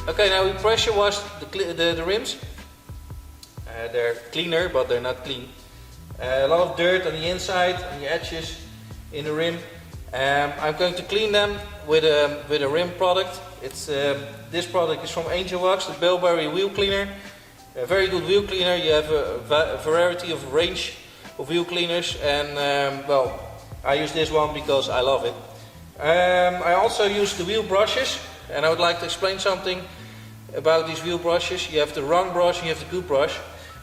Okay, now we pressure wash the rims. They're cleaner, but they're not clean. A lot of dirt on the inside, on the edges in the rim. I'm going to clean them with a rim product. This product is from AngelWax, the Bilberry wheel cleaner. A very good wheel cleaner. You have a variety of range of wheel cleaners, and well, I use this one because I love it. I also use the wheel brushes, and I would like to explain something about these wheel brushes. You have the wrong brush and you have the good brush.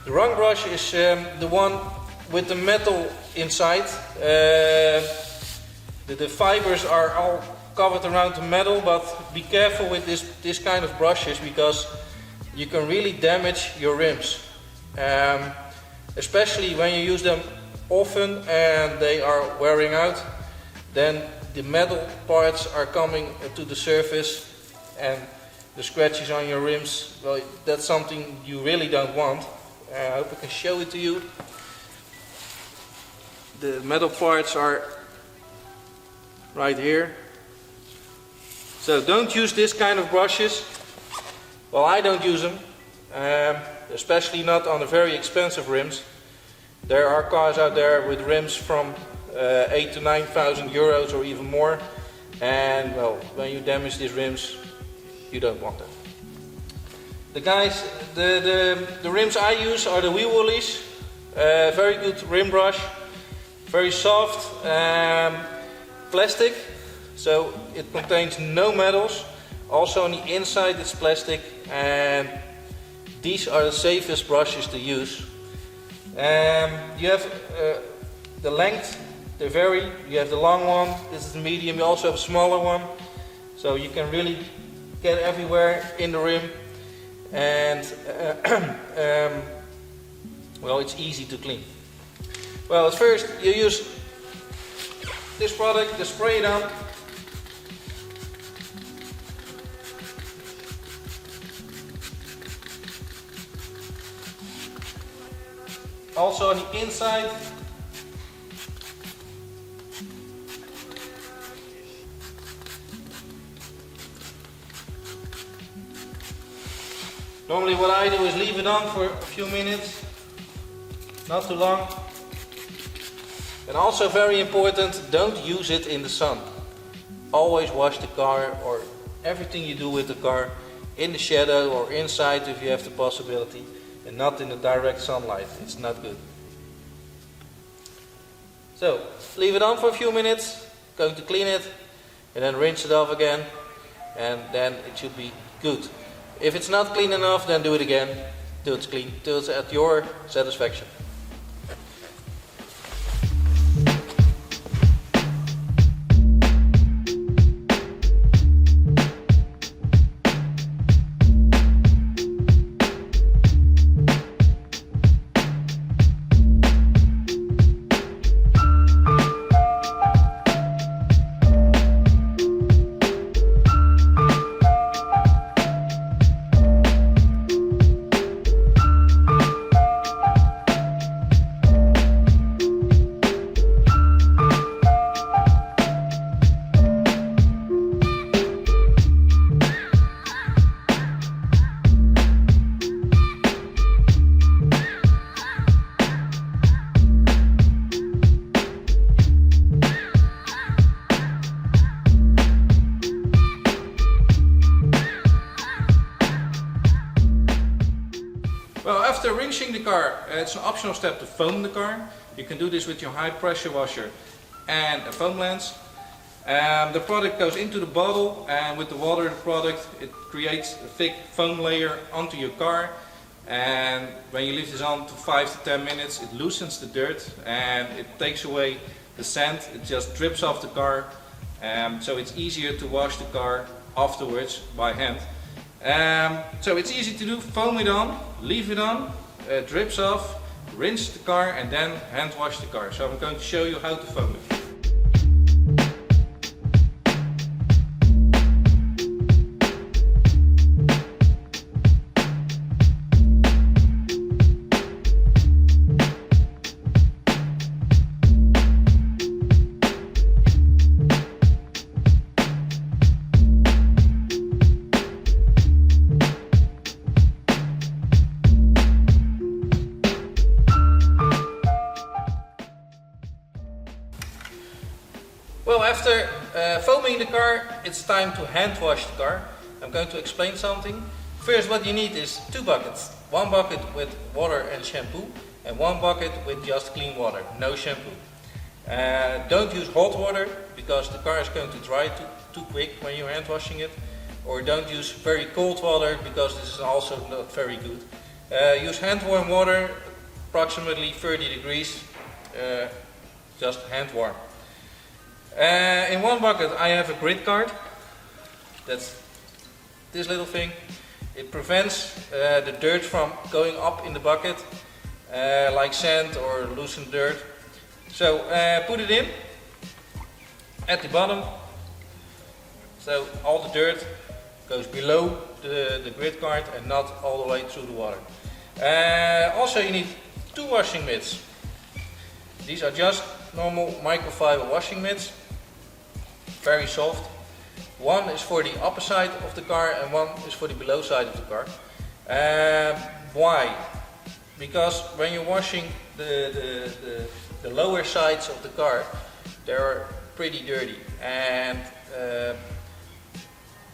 The wrong brush is the one with the metal inside. The fibers are all covered around the metal, but be careful with this kind of brushes, because you can really damage your rims. Especially when you use them often and they are wearing out, then the metal parts are coming to the surface and the scratches on your rims, well, that's something you really don't want. I hope I can show it to you. The metal parts are right here. So don't use this kind of brushes. Well, I don't use them, especially not on the very expensive rims. There are cars out there with rims from 8,000 to 9,000 euros or even more, and well, when you damage these rims, you don't want that. The rims I use are the wheel woolies. Very good rim brush, very soft plastic, so it contains no metals. Also on the inside it's plastic, and these are the safest brushes to use. You have the length, they vary. You have the long one, this is the medium, you also have a smaller one. So you can really get everywhere in the rim, and well, it's easy to clean. Well, at first you use this product, just spray it on. Also on the inside. Normally what I do is leave it on for a few minutes, not too long. And also very important, don't use it in the sun. Always wash the car or everything you do with the car in the shadow or inside if you have the possibility, and not in the direct sunlight. It's not good. So leave it on for a few minutes, going to clean it, and then rinse it off again, and then it should be good. If it's not clean enough, then do it again till it's clean, till it's at your satisfaction. Well, after rinsing the car, it's an optional step to foam the car. You can do this with your high pressure washer and a foam lens. The product goes into the bottle, and with the water in the product it creates a thick foam layer onto your car, and when you leave this on to 5 to 10 minutes it loosens the dirt and it takes away the sand. It just drips off the car, so it's easier to wash the car afterwards by hand. So it's easy to do. Foam it on, leave it on, drips off, rinse the car, and then hand wash the car. So I'm going to show you how to foam it. Well, after foaming the car, it's time to hand wash the car. I'm going to explain something. First, what you need is 2 buckets. 1 bucket with water and shampoo, and 1 bucket with just clean water, no shampoo. Don't use hot water because the car is going to dry too quick when you're hand washing it. Or don't use very cold water because this is also not very good. Use hand warm water, approximately 30 degrees, just hand warm. In 1 bucket I have a grid card. That's this little thing. It prevents the dirt from going up in the bucket, like sand or loosened dirt. So put it in at the bottom, so all the dirt goes below the grid card and not all the way through the water. Also you need 2 washing mitts. These are just normal microfiber washing mitts, very soft. 1 is for the upper side of the car and 1 is for the below side of the car. Why? Because when you're washing the lower sides of the car, they're pretty dirty, and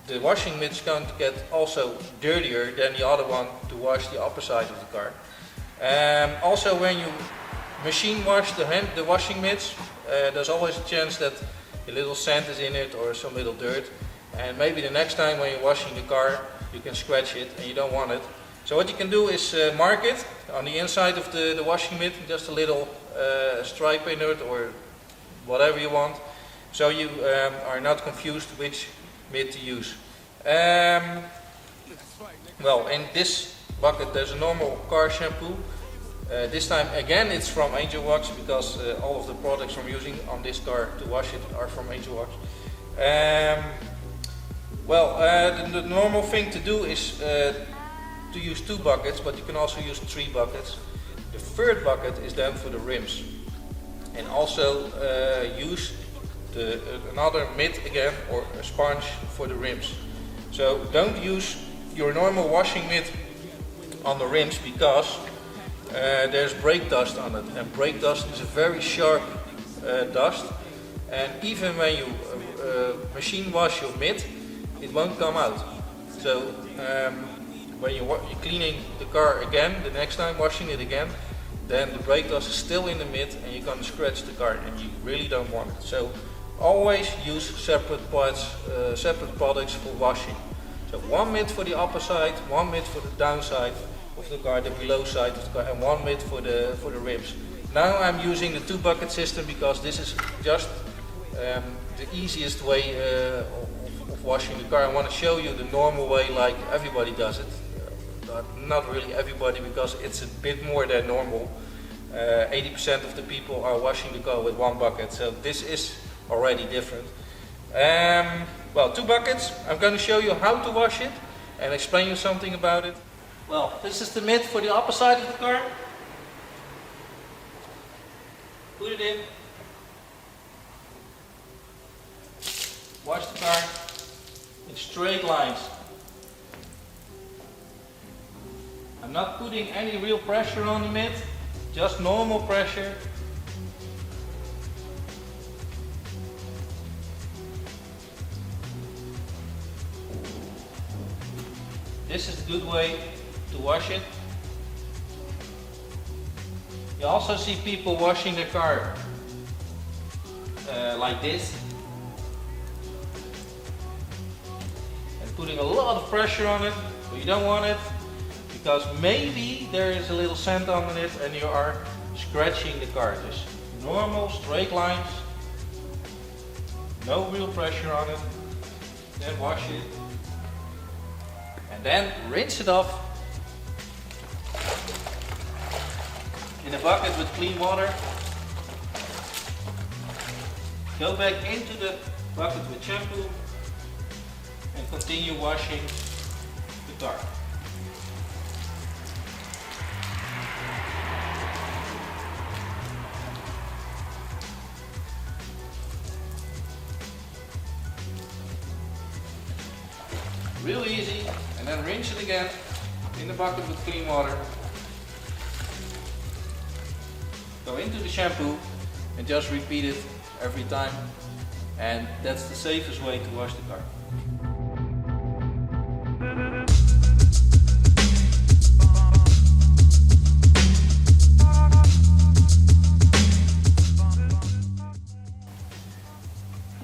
the washing mitt is going to get also dirtier than the other one to wash the upper side of the car. Also, when you machine wash the washing mitts, there's always a chance that a little sand is in it or some little dirt, and maybe the next time when you're washing the car you can scratch it and you don't want it. So what you can do is mark it on the inside of the washing mitt, just a little stripe in it or whatever you want, so you are not confused which mitt to use. Well, in this bucket there's a normal car shampoo. This time again it's from AngelWax, because all of the products I'm using on this car to wash it are from AngelWax. The normal thing to do is to use 2 buckets, but you can also use 3 buckets. The 3rd bucket is then for the rims, and also use another mitt again or a sponge for the rims. So don't use your normal washing mitt on the rims, because there's brake dust on it, and brake dust is a very sharp dust, and even when you machine wash your mitt, it won't come out. So when you're cleaning the car again, the next time washing it again, then the brake dust is still in the mitt and you're going to scratch the car, and you really don't want it. So always use separate parts, separate products for washing. So 1 mitt for the upper side, 1 mitt for the downside of the car, the below side of the car, and 1 mitt for the rims. Now I'm using the 2 bucket system because this is just the easiest way of washing the car. I want to show you the normal way, like everybody does it. Not really everybody, because it's a bit more than normal. 80% of the people are washing the car with 1 bucket, so this is already different. 2 buckets. I'm going to show you how to wash it and explain you something about it. Well, this is the mitt for the upper side of the car. Put it in. Wash the car in straight lines. I'm not putting any real pressure on the mitt, just normal pressure. This is a good way to wash it. You also see people washing their car like this, and putting a lot of pressure on it, but you don't want it, because maybe there is a little sand on it and you are scratching the car. Just normal straight lines, no real pressure on it. Then wash it, and then rinse it off in a bucket with clean water. Go back into the bucket with shampoo and continue washing the car. Real easy, and then rinse it again in the bucket with clean water. Go into the shampoo and just repeat it every time and that's the safest way to wash the car.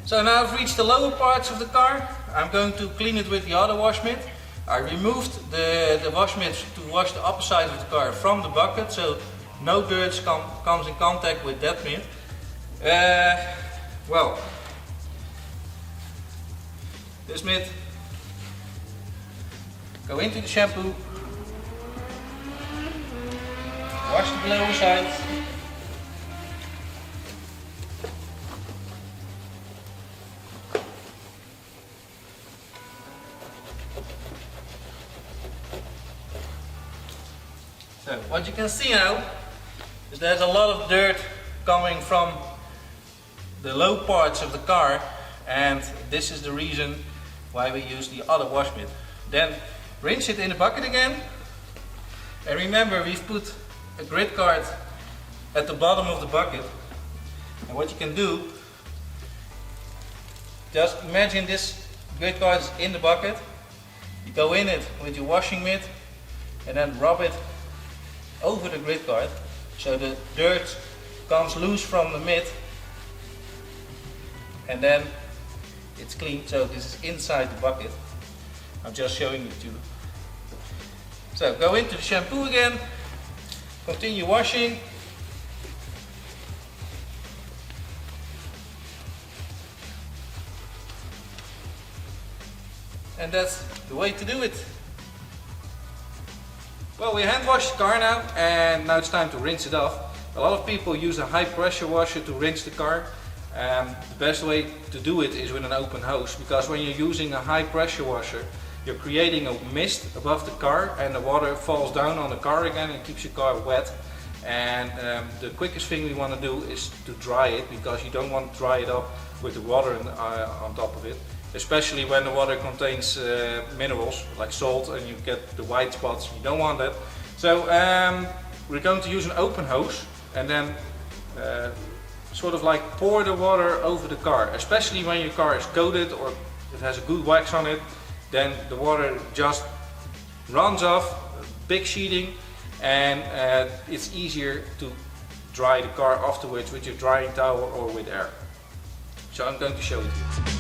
So now I've reached the lower parts of the car. I'm going to clean it with the other wash mitt. I removed the wash mitt to wash the upper side of the car from the bucket, so no dirt comes in contact with that mitt. Well, this mitt, go into the shampoo, wash the lower side. So what you can see now is there's a lot of dirt coming from the low parts of the car, and this is the reason why we use the other wash mitt. Then rinse it in the bucket again, and remember we've put a grid card at the bottom of the bucket, and what you can do, just imagine this grid card is in the bucket, you go in it with your washing mitt and then rub it over the grid card so the dirt comes loose from the mitt, and then it's clean. So this is inside the bucket. I'm just showing it to you. So go into the shampoo again, continue washing. And that's the way to do it. Well, we hand washed the car now, and now it's time to rinse it off. A lot of people use a high pressure washer to rinse the car. The best way to do it is with an open hose, because when you're using a high pressure washer, you're creating a mist above the car and the water falls down on the car again and keeps your car wet. And the quickest thing we want to do is to dry it, because you don't want to dry it up with the water on top of it. Especially when the water contains minerals like salt and you get the white spots, you don't want that. So we're going to use an open hose and then sort of like pour the water over the car. Especially when your car is coated or it has a good wax on it, then the water just runs off, big sheeting, and it's easier to dry the car afterwards with your drying towel or with air. So I'm going to show it to you.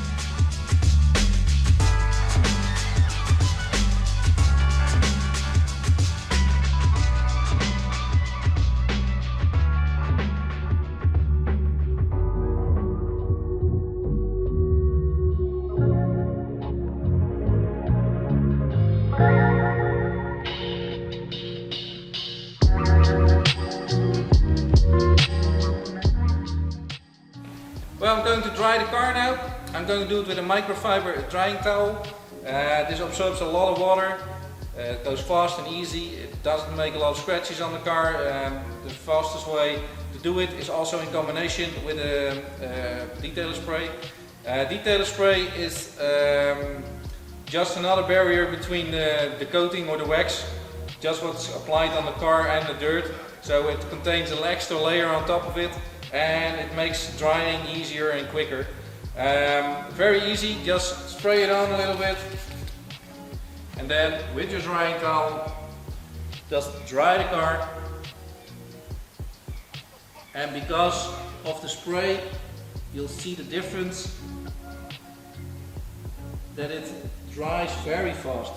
Well, I'm going to dry the car now. I'm going to do it with a microfiber drying towel. This absorbs a lot of water. It goes fast and easy. It doesn't make a lot of scratches on the car. The fastest way to do it is also in combination with a detailer spray. Detailer spray is just another barrier between the coating or the wax, just what's applied on the car and the dirt. So it contains an extra layer on top of it, and it makes drying easier and quicker. Very easy, just spray it on a little bit, and then with your drying towel just dry the car. And because of the spray, you'll see the difference, that it dries very fast.